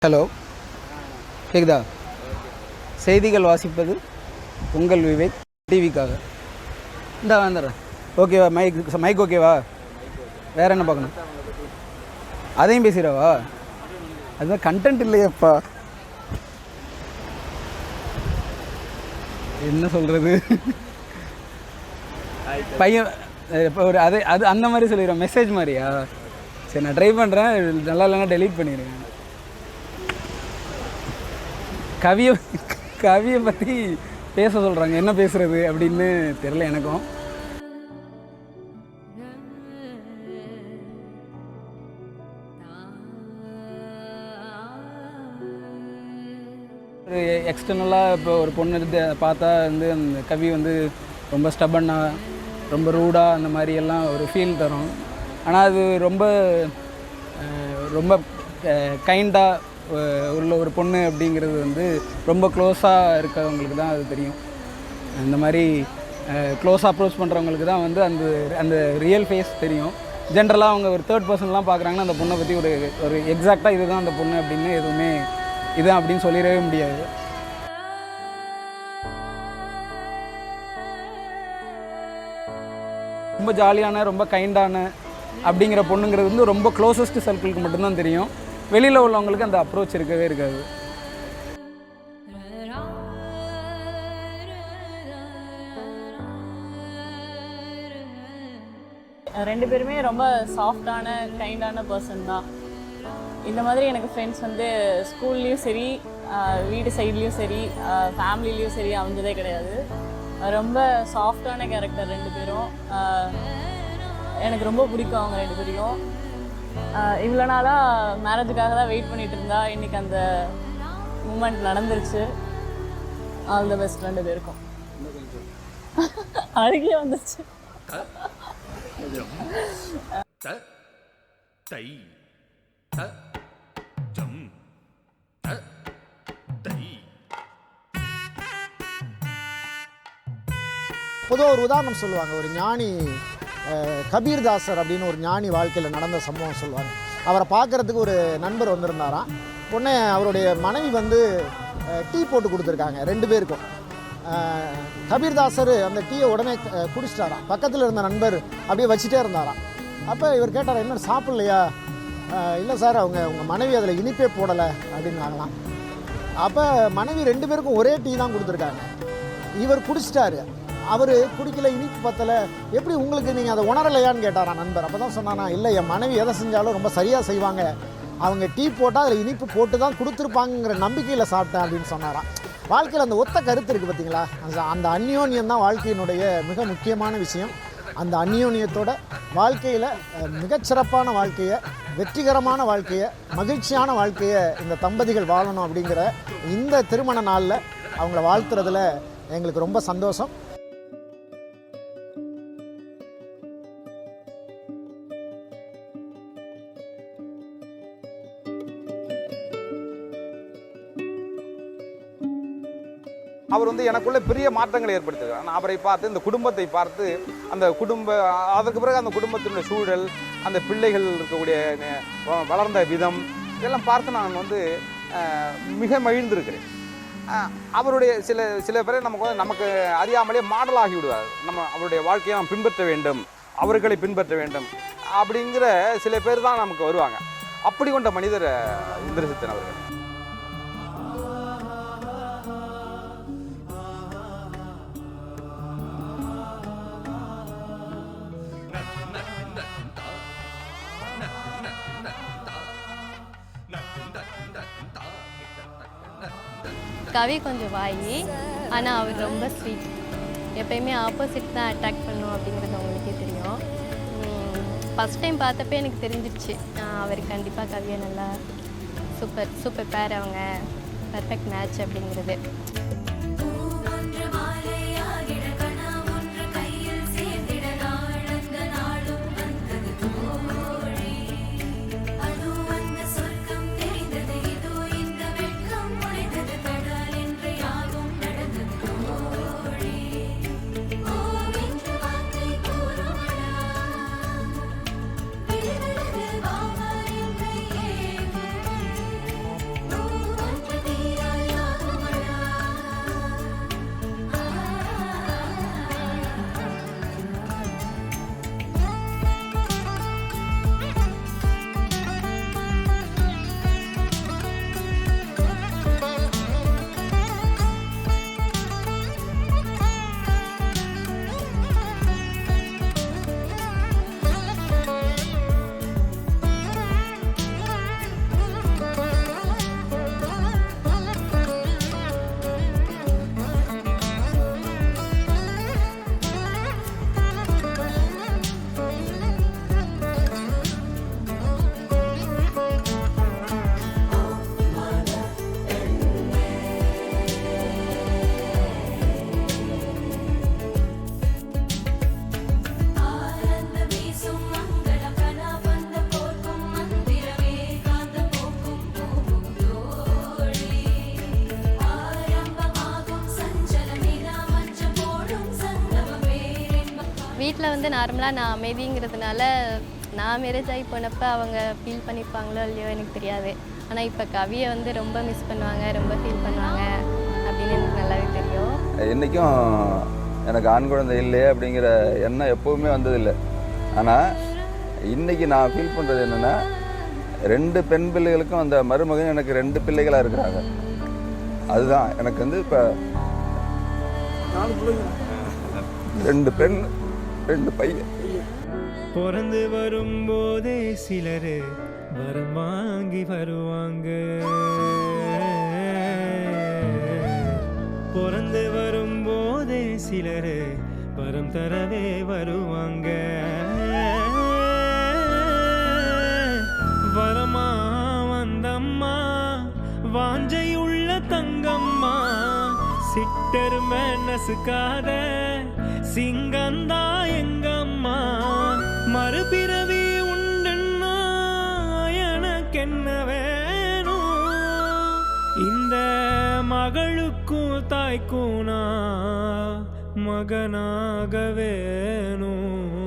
Hello, கேக்குதா? செய்திகள் வாசிப்பது உங்கள் விவேக் டிவிக்காக. இந்த வந்துடுறேன். ஓகேவா? மைக் ஓகேவா? வேறு என்ன பார்க்கணும்? அதையும் பேசுகிறவா? அதுதான் கண்டென்ட் இல்லையப்பா. என்ன சொல்கிறது? பையன் இப்போ ஒரு அது அந்த மாதிரி சொல்லிடுறேன், மெசேஜ் மாதிரியா? சரி, நான் ட்ரை பண்ணுறேன். நல்லா இல்லைன்னா டெலீட் பண்ணிடுறேன். கவியை பற்றி பேச சொல்கிறாங்க. என்ன பேசுகிறது அப்படின்னு தெரில எனக்கும். ஒரு எக்ஸ்டர்னலாக இப்போ ஒரு பொண்ணு பார்த்தா வந்து அந்த கவி வந்து ரொம்ப ஸ்டபன்னாக, ரொம்ப ரூடாக, அந்த மாதிரியெல்லாம் ஒரு ஃபீல் தரும். ஆனால் அது ரொம்ப ரொம்ப கைண்டாக உள்ள ஒரு பொண்ணு அப்படிங்கிறது வந்து ரொம்ப க்ளோஸாக இருக்கிறவங்களுக்கு தான் அது தெரியும். அந்த மாதிரி க்ளோஸாக அப்ரோச் பண்ணுறவங்களுக்கு தான் வந்து அந்த ரியல் ஃபேஸ் தெரியும். ஜென்ரலாக அவங்க ஒரு தேர்ட் பர்சன்லாம் பார்க்குறாங்கன்னா அந்த பொண்ணை பற்றி ஒரு எக்ஸாக்டாக இதுதான் அந்த பொண்ணு அப்படின்னு எதுவுமே இதுதான் அப்படின்னு சொல்லிடவே முடியாது. ரொம்ப ஜாலியான, ரொம்ப கைண்டான அப்படிங்கிற பொண்ணுங்கிறது வந்து ரொம்ப க்ளோசஸ்ட் சர்க்கிளுக்கு மட்டும்தான் தெரியும். வெளியில் உள்ளவங்களுக்கு அந்த அப்ரோச் இருக்கவே இருக்காது. ரெண்டு பேருமே ரொம்ப சாஃப்டான கைண்டான பர்சன் தான். இந்த மாதிரி எனக்கு ஃப்ரெண்ட்ஸ் வந்து ஸ்கூல்லேயும் சரி, வீடு சைட்லேயும் சரி, ஃபேமிலிலேயும் சரி அமைஞ்சதே கிடையாது. ரொம்ப சாஃப்டான கேரக்டர் ரெண்டு பேரும். எனக்கு ரொம்ப பிடிக்கும் அவங்க ரெண்டு பேரையும். இவ்வளோ நாளாக மேரேஜுக்காக தான் வெயிட் பண்ணிகிட்டு இருந்தா, இன்றைக்கி அந்த மூமெண்ட் நடந்துருச்சு. ஆல் த பெஸ்ட் ரெண்டு பேருக்கும். அழுகே வந்துருச்சு. பொதுவாக ஒரு உதாரணம் சொல்லுவாங்க. ஒரு ஞானி கபீர்தாசர் அப்படின்னு ஒரு ஞானி வாழ்க்கையில் நடந்த சம்பவம் சொல்லுவாங்க. அவரை பார்க்குறதுக்கு ஒரு நண்பர் வந்திருந்தாராம். உடனே அவருடைய மனைவி வந்து டீ போட்டு கொடுத்துருக்காங்க ரெண்டு பேருக்கும். கபீர்தாசர் அந்த டீயை உடனே குடிச்சிட்டாராம். பக்கத்தில் இருந்த நண்பர் அப்படியே வச்சுட்டே இருந்தாராம். அப்போ இவர் கேட்டார், என்ன சாப்பிட்லையா? இல்லை சார், உங்கள் மனைவி அதில் இனிப்பே போடலை அப்படின்னாங்களாம். அப்போ மனைவி ரெண்டு பேருக்கும் ஒரே டீ தான் கொடுத்துருக்காங்க. இவர் குடிச்சிட்டாரு, அவர் குடிக்கல, இனிப்பு பத்தலை. எப்படி உங்களுக்கு நீங்கள் அதை உணரலையான்னு கேட்டாரா நண்பர். அப்போ தான் சொன்னானா, இல்லை, என் மனைவி எதை செஞ்சாலும் ரொம்ப சரியாக செய்வாங்க, அவங்க டீ போட்டால் அதில் இனிப்பு போட்டு தான் கொடுத்துருப்பாங்கிற நம்பிக்கையில் சாப்பிட்டேன் அப்படின்னு சொன்னாராம். வாழ்க்கையில் அந்த ஒத்த கருத்து இருக்குது பார்த்தீங்களா? அந்த அந்யோன்யம் தான் வாழ்க்கையினுடைய மிக முக்கியமான விஷயம். அந்த அந்யோன்யத்தோட வாழ்க்கையில் மிகச்சிறப்பான வாழ்க்கையை, வெற்றிகரமான வாழ்க்கையை, மகிழ்ச்சியான வாழ்க்கையை இந்த தம்பதிகள் வாழணும் அப்படிங்கிற இந்த திருமண நாளில் அவங்கள வாழ்த்துறதுல எங்களுக்கு ரொம்ப சந்தோஷம். அவர் வந்து எனக்குள்ளே பெரிய மாற்றங்களை ஏற்படுத்தியிருக்கார். நான் அவரை பார்த்து, இந்த குடும்பத்தை பார்த்து, அந்த அதற்கு பிறகு அந்த குடும்பத்தினுடைய சூழல், அந்த பிள்ளைகள் இருக்கக்கூடிய வளர்ந்த விதம், இதெல்லாம் பார்த்து நான் வந்து மிக மகிழ்ந்திருக்கிறேன். அவருடைய சில பேரை நமக்கு அறியாமலே மாடலாகி விடுவார். அவருடைய வாழ்க்கையை நாம் பின்பற்ற வேண்டும், அவர்களை பின்பற்ற வேண்டும் அப்படிங்கிற சில பேர் தான் நமக்கு வருவாங்க. அப்படி கொண்ட மனிதர் இந்திரசித்தன் அவர்கள். கவி கொஞ்சம் வாயி, ஆனால் அவர் ரொம்ப ஸ்வீட். எப்பயுமே ஆப்போசிட் தான் அட்ராக்ட் பண்ணும் அப்படிங்கிறது அவங்களுக்கே தெரியும். ஃபஸ்ட் டைம் பார்த்தப்பே எனக்கு தெரிஞ்சிடுச்சு, அவர் கண்டிப்பாக கவியை நல்லா சூப்பர் பேர், அவங்க பர்ஃபெக்ட் மேட்ச் அப்படிங்கிறது. வீட்டில் வந்து நார்மலாக நான் அமைதிங்கிறதுனால நான் மேரேஜ் ஆகி போனப்போ அவங்க ஃபீல் பண்ணியிருப்பாங்களோ இல்லையோ எனக்கு தெரியாது. ஆனால் இப்போ கவியை வந்து ரொம்ப மிஸ் பண்ணுவாங்க, ரொம்ப ஃபீல் பண்ணுவாங்க அப்படின்னு எனக்கு நல்லாவே தெரியும். என்றைக்கும் எனக்கு ஆண் குழந்தை இல்லையே அப்படிங்கிற எண்ணம் எப்போவுமே வந்ததில்லை. ஆனால் இன்றைக்கி நான் ஃபீல் பண்ணுறது என்னென்னா 2 பெண் பிள்ளைகளுக்கும் அந்த மருமகன் எனக்கு 2 பிள்ளைகளாக இருக்கிறாங்க. அதுதான் எனக்கு வந்து இப்போ 2 பெண் 2 பையன். பிறந்து வரும்போதே சிலர் வரம் வாங்கி வருவாங்க, பிறந்து வரும்போதே சிலர் வரம் தரவே வருவாங்க. வரமா வந்தம்மா வாஞ்சையுள்ள தங்கம்மா, சிட்டரும நசுக்காத சிங்கந்தா எங்கம்மா, மறுபிறவி உண்டுன்னா எனக்கென்ன வேணும், இந்த மகளுக்கும் தாய்க்கும் நான் மகனாக வேணும்.